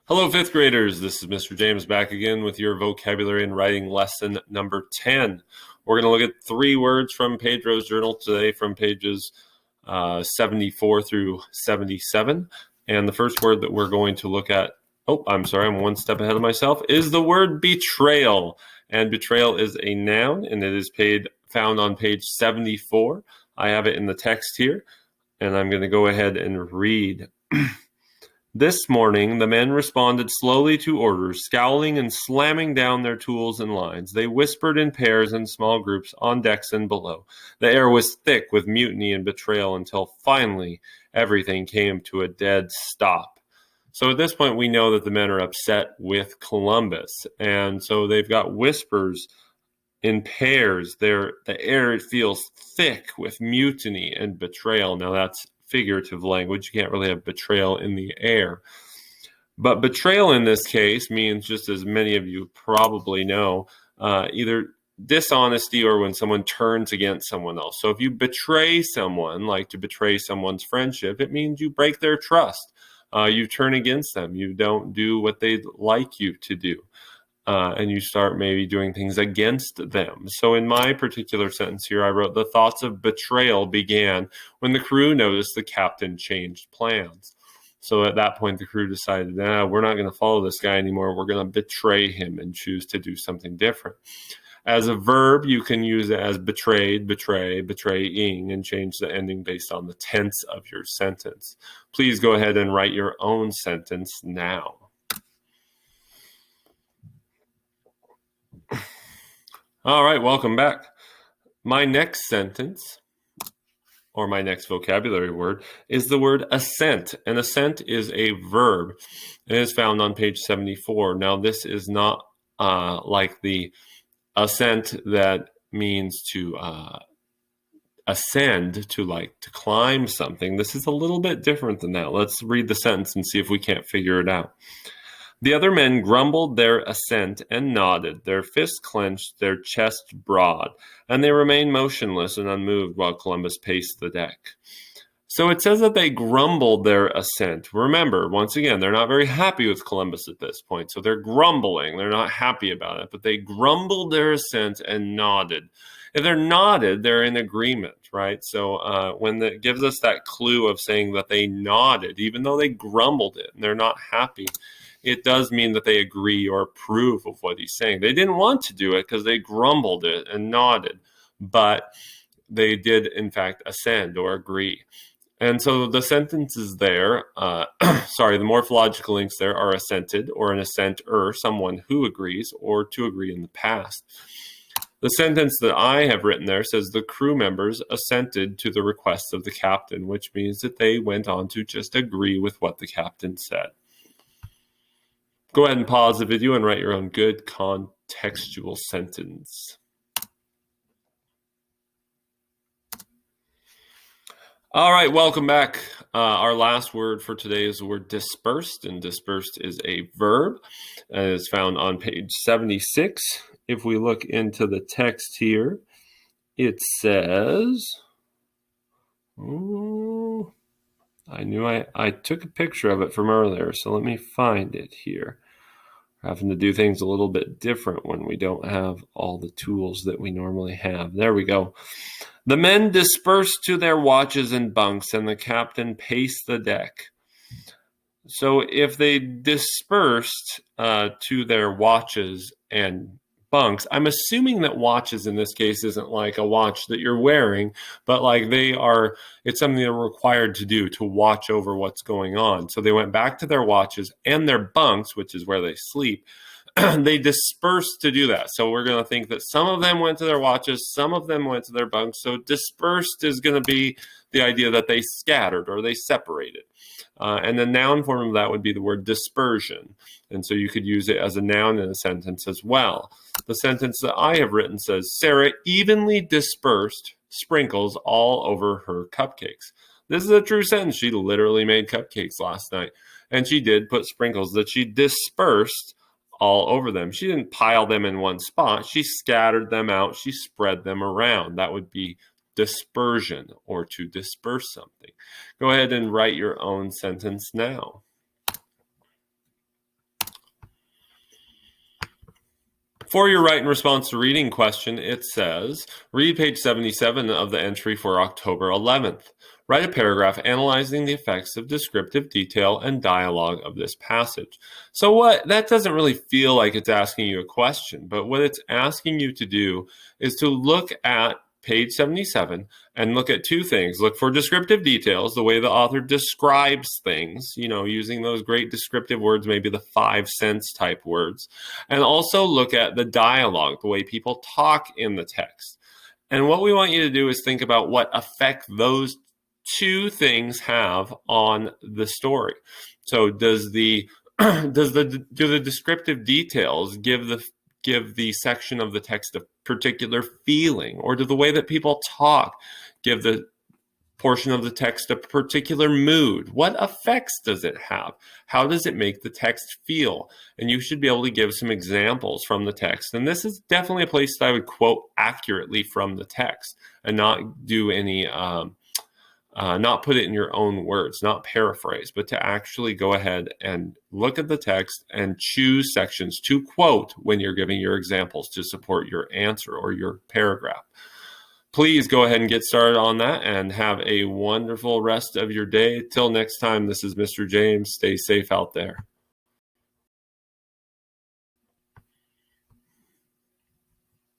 Hello, fifth graders. This is Mr. James back again with your vocabulary and writing lesson number 10. We're going to look at 3 words from Pedro's journal today from pages 74 through 77. And the first word that we're going to look at, I'm one step ahead of myself, is the word betrayal. And betrayal is a noun, and it is found on page 74. I have it in the text here, and I'm going to go ahead and read. This morning, the men responded slowly to orders, scowling and slamming down their tools and lines. They whispered in pairs and small groups on decks and below. The air was thick with mutiny and betrayal until finally everything came to a dead stop. So at this point, we know that the men are upset with Columbus. And so they've got whispers in pairs. The air feels thick with mutiny and betrayal. Now that's figurative language. You can't really have betrayal in the air. But betrayal in this case means, just as many of you probably know, either dishonesty or when someone turns against someone else. So if you betray someone, like to betray someone's friendship, it means you break their trust. You turn against them. You don't do what they'd like you to do. And you start maybe doing things against them. So in my particular sentence here, I wrote, the thoughts of betrayal began when the crew noticed the captain changed plans. So at that point, the crew decided, we're not going to follow this guy anymore. We're going to betray him and choose to do something different. As a verb, you can use it as betrayed, betray, betraying, and change the ending based on the tense of your sentence. Please go ahead and write your own sentence now. All right, welcome back. My next sentence, or my next vocabulary word, is the word ascent. And ascent is a verb. It is found on page 74. Now, this is not like the ascent that means to ascend, to climb something. This is a little bit different than that. Let's read the sentence and see if we can't figure it out. The other men grumbled their assent and nodded, their fists clenched, their chest broad, and they remained motionless and unmoved while Columbus paced the deck. So it says that they grumbled their assent. Remember, once again, they're not very happy with Columbus at this point, so they're grumbling. They're not happy about it, but they grumbled their assent and nodded. If they're nodded, they're in agreement, right? So when it gives us that clue of saying that they nodded, even though they grumbled it and they're not happy, it does mean that they agree or approve of what he's saying. They didn't want to do it because they grumbled it and nodded, but they did, in fact, assent or agree. And so the sentences there, the morphological links there are assented or an assenter, someone who agrees, or to agree in the past. The sentence that I have written there says the crew members assented to the request of the captain, which means that they went on to just agree with what the captain said. Go ahead and pause the video and write your own good contextual sentence. All right, welcome back. Our last word for today is the word dispersed, and dispersed is a verb, and it is found on page 76. If we look into the text here, it says, I took a picture of it from earlier, so let me find it here. Having to do things a little bit different when we don't have all the tools that we normally have. There we go. The men dispersed to their watches and bunks, and the captain paced the deck. So if they dispersed to their watches and bunks, I'm assuming that watches in this case isn't like a watch that you're wearing, but it's something they're required to do, to watch over what's going on. So they went back to their watches and their bunks, which is where they sleep. They dispersed to do that. So we're going to think that some of them went to their watches, some of them went to their bunks. So dispersed is going to be the idea that they scattered or they separated. And the noun form of that would be the word dispersion. And so you could use it as a noun in a sentence as well. The sentence that I have written says, Sarah evenly dispersed sprinkles all over her cupcakes. This is a true sentence. She literally made cupcakes last night. And she did put sprinkles that she dispersed all over them. She didn't pile them in one spot. She scattered them out. She spread them around. That would be dispersion, or to disperse something. Go ahead and write your own sentence now. For your write in response to reading question, it says, read page 77 of the entry for October 11th. Write a paragraph analyzing the effects of descriptive detail and dialogue of this passage. So that doesn't really feel like it's asking you a question, but what it's asking you to do is to look at page 77 and look at two things. Look for descriptive details, the way the author describes things, using those great descriptive words, maybe the 5 cents type words. And also look at the dialogue, the way people talk in the text. And what we want you to do is think about what effect those two things have on the story. So do the descriptive details give the section of the text a particular feeling, or do the way that people talk give the portion of the text a particular mood? What effects does it have? How does it make the text feel? And you should be able to give some examples from the text. And this is definitely a place that I would quote accurately from the text and not do any not put it in your own words, not paraphrase, but to actually go ahead and look at the text and choose sections to quote when you're giving your examples to support your answer or your paragraph. Please go ahead and get started on that and have a wonderful rest of your day. Till next time, this is Mr. James. Stay safe out there.